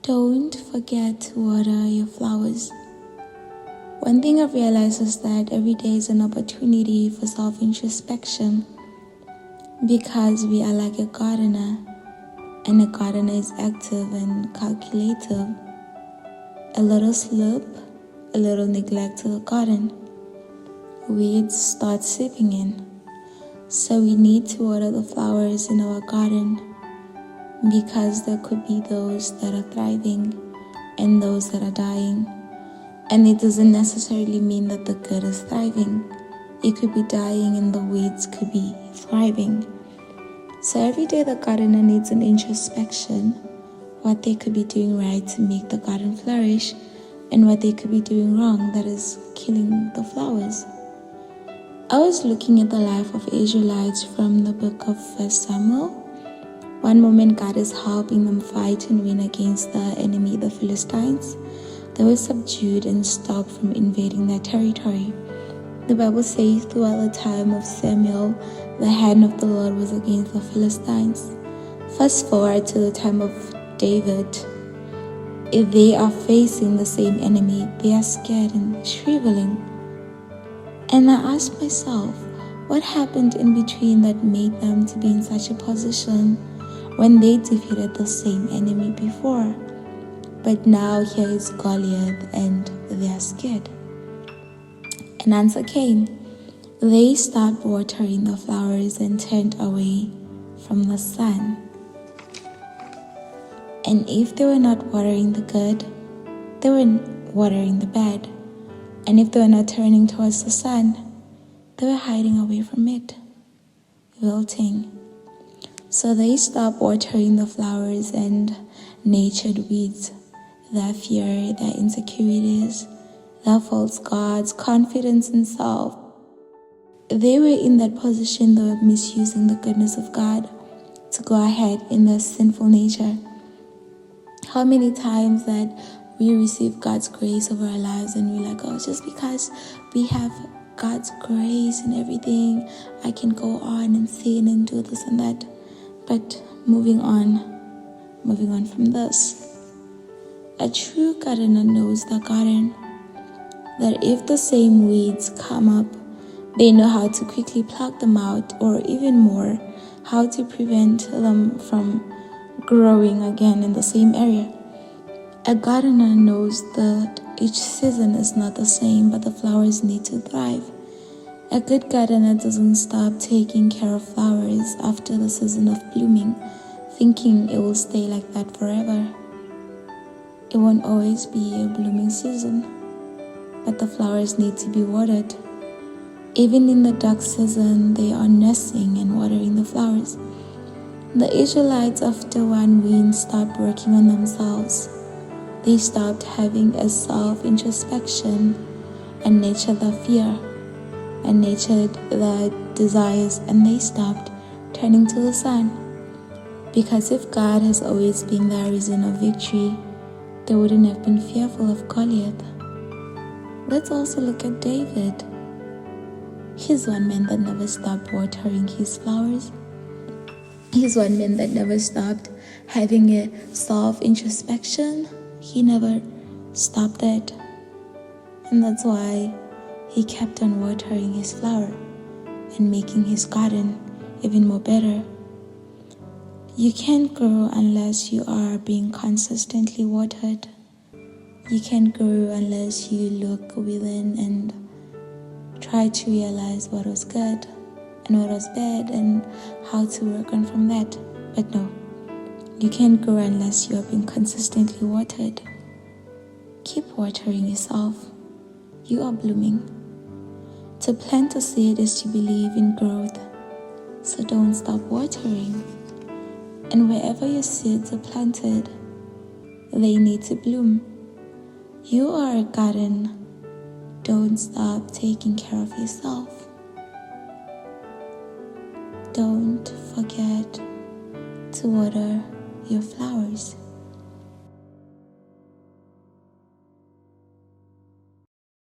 Don't forget to water your flowers. One thing I've realized is that every day is an opportunity for self-introspection because we are like a gardener, and a gardener is active and calculative. A little slip, a little neglect to the garden, weeds start seeping in. So we need to water the flowers in our garden because there could be those that are thriving and those that are dying. And it doesn't necessarily mean that the good is thriving. It could be dying and the weeds could be thriving. So every day the gardener needs an introspection, what they could be doing right to make the garden flourish and what they could be doing wrong that is killing the flowers. I was looking at the life of Israelites from the book of 1 Samuel. One moment God is helping them fight and win against the enemy, the Philistines. They were subdued and stopped from invading their territory. The Bible says throughout the time of Samuel, the hand of the Lord was against the Philistines. Fast forward to the time of David. If they are facing the same enemy, they are scared and shriveling. And I asked myself, what happened in between that made them to be in such a position when they defeated the same enemy before? But now here is Goliath and they are scared. An answer came. They stopped watering the flowers and turned away from the sun. And if they were not watering the good, they were watering the bad. And if they were not turning towards the sun, they were hiding away from it, wilting. So they stopped watering the flowers and nurtured weeds, their fear, their insecurities, their false gods, confidence in self. They were in that position, they were misusing the goodness of God to go ahead in their sinful nature. How many times that we receive God's grace over our lives and we're like, oh, just because we have God's grace and everything, I can go on and sin and do this and that. But moving on from this. A true gardener knows the garden, that if the same weeds come up, they know how to quickly pluck them out, or even more, how to prevent them from growing again in the same area. A gardener knows that each season is not the same, but the flowers need to thrive. A good gardener doesn't stop taking care of flowers after the season of blooming, thinking it will stay like that forever. It won't always be a blooming season, but the flowers need to be watered. Even in the dark season, they are nursing and watering the flowers. The Israelites, after one wind, stopped working on themselves. They stopped having a self-introspection and nurtured their fear and nurtured their desires, and they stopped turning to the sun. Because if God has always been their reason of victory, they wouldn't have been fearful of Goliath. Let's also look at David. He's one man that never stopped watering his flowers. He's one man that never stopped having a self-introspection. He never stopped that. And that's why he kept on watering his flower and making his garden even more better. You can't grow unless you are being consistently watered. You can't grow unless you look within and try to realize what was good and what was bad and how to work on from that. But no, you can't grow unless you are being consistently watered. Keep watering yourself. You are blooming. To plant a seed is to believe in growth. So don't stop watering. And wherever your seeds are planted, they need to bloom. You are a garden. Don't stop taking care of yourself. Don't forget to water your flowers.